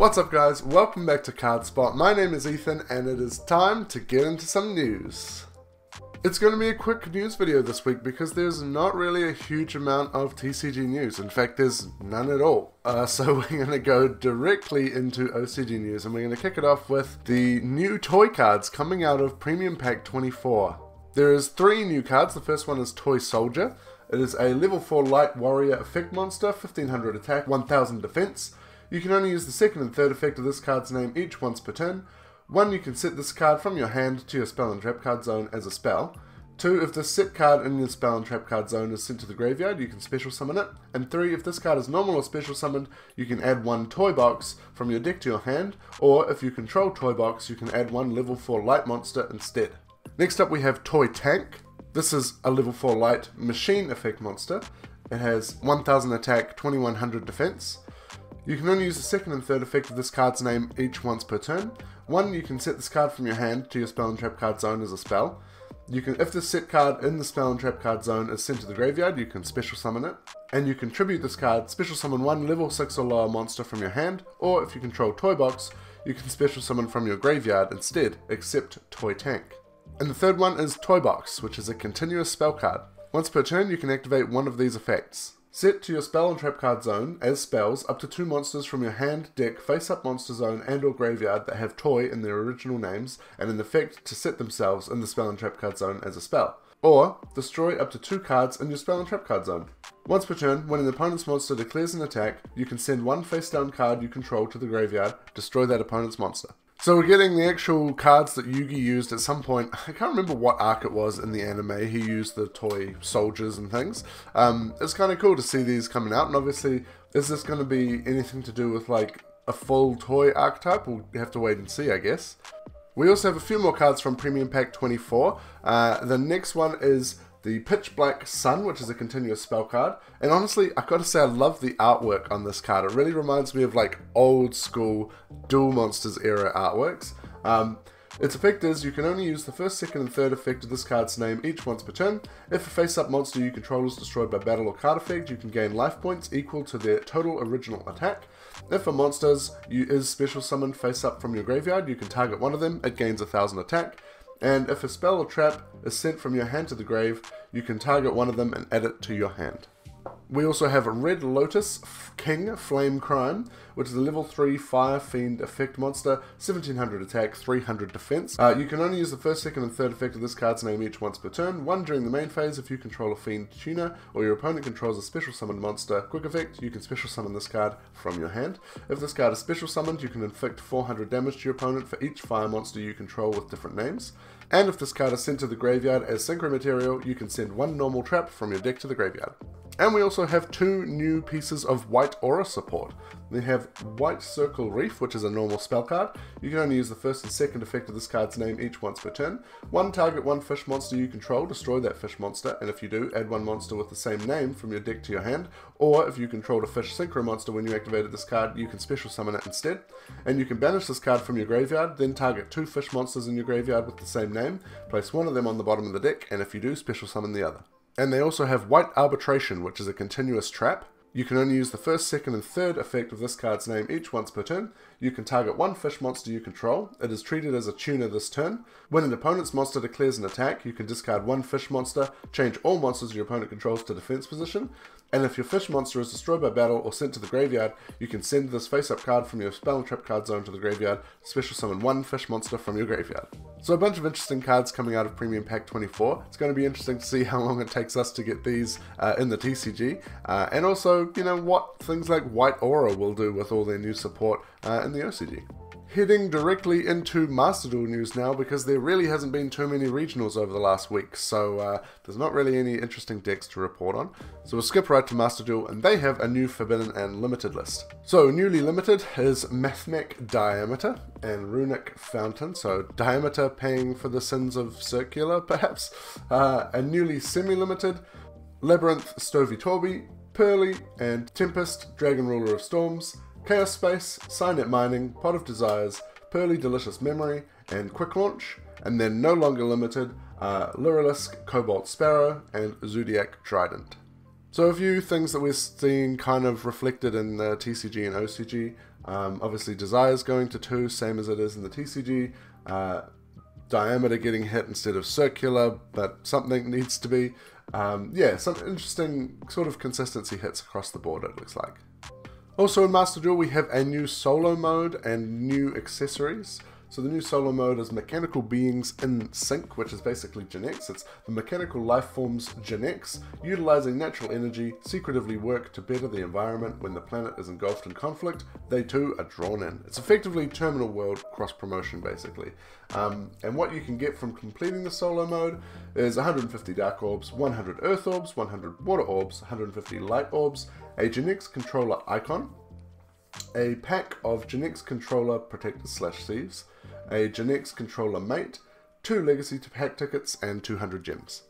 What's up guys, welcome back to CardSpot. My name is Ethan and it is time to get into some news. It's going to be a quick news video this week because there's not really a huge amount of TCG news. In fact, there's none at all. So we're going to go directly into OCG news and we're going to kick it off with the new toy cards coming out of Premium Pack 24. There is 3 new cards. The first one is Toy Soldier. It is a level 4 light warrior effect monster, 1500 attack, 1000 defense. You can only use the second and third effect of this card's name each once per turn. 1. You can set this card from your hand to your spell and trap card zone as a spell. 2. If this set card in your spell and trap card zone is sent to the graveyard, you can special summon it. And 3. If this card is normal or special summoned, you can add 1 toy box from your deck to your hand, or if you control toy box, you can add 1 level 4 light monster instead. Next up we have Toy Tank. This is a level 4 light machine effect monster. It has 1000 attack, 2100 defense. You can only use the second and third effect of this card's name each once per turn. 1. You can set this card from your hand to your spell and trap card zone as a spell. If this set card in the spell and trap card zone is sent to the graveyard, you can special summon it. And you can tribute this card, special summon 1 level 6 or lower monster from your hand, or if you control Toy Box, you can special summon from your graveyard instead, except Toy Tank. And the third one is Toy Box, which is a continuous spell card. Once per turn, you can activate one of these effects. Set to your spell and trap card zone as spells up to 2 monsters from your hand, deck, face-up monster zone and or graveyard that have toy in their original names and an effect to set themselves in the spell and trap card zone as a spell. Or, destroy up to 2 cards in your spell and trap card zone. Once per turn, when an opponent's monster declares an attack, you can send 1 face-down card you control to the graveyard, destroy that opponent's monster. So we're getting the actual cards that Yugi used at some point. I can't remember what arc it was in the anime. He used the toy soldiers and things. It's kind of cool to see these coming out, and obviously, is this going to be anything to do with like a full toy archetype? We'll have to wait and see, I guess. We also have a few more cards from Premium Pack 24. The next one is the Pitch Black Sun, which is a continuous spell card. And honestly, I've got to say I love the artwork on this card. It really reminds me of like old school Duel Monsters era artworks. Its effect is you can only use the first, second and third effect of this card's name each once per turn. If a face-up monster you control is destroyed by battle or card effect, you can gain life points equal to their total original attack. If a monster is special summoned face-up from your graveyard, you can target one of them, it gains 1000 attack. And if a spell or trap is sent from your hand to the grave, you can target one of them and add it to your hand. We also have Red Lotus King Flame Crime, which is a level 3 Fire Fiend effect monster, 1700 attack, 300 defense. You can only use the first, second and third effect of this card's name each once per turn. 1 during the main phase if you control a Fiend Tuner, or your opponent controls a special summoned monster. Quick effect, you can special summon this card from your hand. If this card is special summoned, you can inflict 400 damage to your opponent for each fire monster you control with different names. And if this card is sent to the graveyard as synchro material, you can send 1 normal trap from your deck to the graveyard. And we also have 2 new pieces of White Aura support. We have White Circle Reef, which is a normal spell card. You can only use the first and second effect of this card's name each once per turn. 1, target 1 fish monster you control, destroy that fish monster, and if you do, add 1 monster with the same name from your deck to your hand. Or if you controlled a fish synchro monster when you activated this card, you can special summon it instead. And you can banish this card from your graveyard, then target 2 fish monsters in your graveyard with the same name, place 1 of them on the bottom of the deck, and if you do, special summon the other. And they also have White Arbitration, which is a continuous trap. You can only use the first, second and third effect of this card's name each once per turn. You can target 1 fish monster you control. It is treated as a tuner this turn. When an opponent's monster declares an attack, you can discard 1 fish monster, change all monsters your opponent controls to defense position. And if your fish monster is destroyed by battle or sent to the graveyard, you can send this face-up card from your spell and trap card zone to the graveyard, special summon 1 fish monster from your graveyard. So a bunch of interesting cards coming out of Premium Pack 24. It's going to be interesting to see how long it takes us to get these in the TCG. And also, you know, what things like White Aura will do with all their new support in the OCG. Heading directly into Master Duel news now, because there really hasn't been too many regionals over the last week, so there's not really any interesting decks to report on. So we'll skip right to Master Duel, and they have a new Forbidden and Limited list. So newly limited is Mathmech Diameter and Runic Fountain, so Diameter paying for the sins of Circular, perhaps. And newly semi-limited, Labyrinth Stovey Torby, Pearly and Tempest, Dragon Ruler of Storms, Chaos Space, Signet Mining, Pot of Desires, Pearly Delicious Memory, and Quick Launch, and then no longer limited, Lyrilisk, Cobalt Sparrow, and Zodiac Trident. So a few things that we're seeing kind of reflected in the TCG and OCG. Obviously Desire's going to 2, same as it is in the TCG. Diameter getting hit instead of circular, but something needs to be. Yeah, some interesting sort of consistency hits across the board, it looks like. Also in Master Duel we have a new solo mode and new accessories. So the new solo mode is Mechanical Beings in Sync, which is basically Gen X. It's the mechanical life forms Gen X, utilizing natural energy, secretively work to better the environment. When the planet is engulfed in conflict, they too are drawn in. It's effectively Terminal World cross-promotion, basically. And what you can get from completing the solo mode is 150 Dark Orbs, 100 Earth Orbs, 100 Water Orbs, 150 Light Orbs, a Gen X controller icon, a pack of Gen X controller protectors / thieves, a Gen X controller mate, 2 legacy pack tickets, and 200 gems.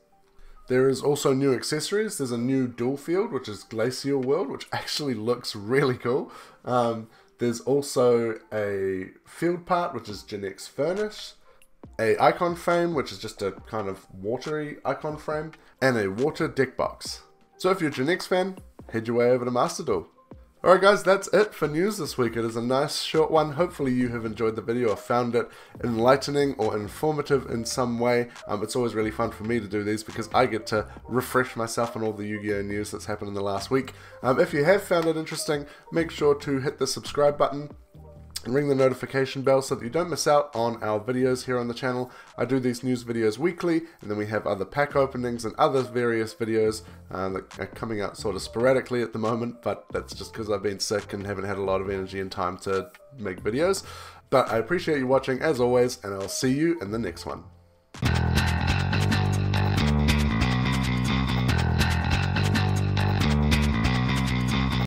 There is also new accessories. There's a new dual field, which is Glacial World, which actually looks really cool. There's also a field part, which is Gen X Furnace, a icon frame, which is just a kind of watery icon frame, and a water deck box. So if you're a Gen X fan, head your way over to Master Duel. Alright guys, that's it for news this week. It is a nice short one. Hopefully you have enjoyed the video or found it enlightening or informative in some way. It's always really fun for me to do these because I get to refresh myself on all the Yu-Gi-Oh news that's happened in the last week. If you have found it interesting, make sure to hit the subscribe button and ring the notification bell so that you don't miss out on our videos here on the channel. I do these news videos weekly, and then we have other pack openings and other various videos that are coming out sort of sporadically at the moment, but that's just because I've been sick and haven't had a lot of energy and time to make videos. But I appreciate you watching as always, and I'll see you in the next one.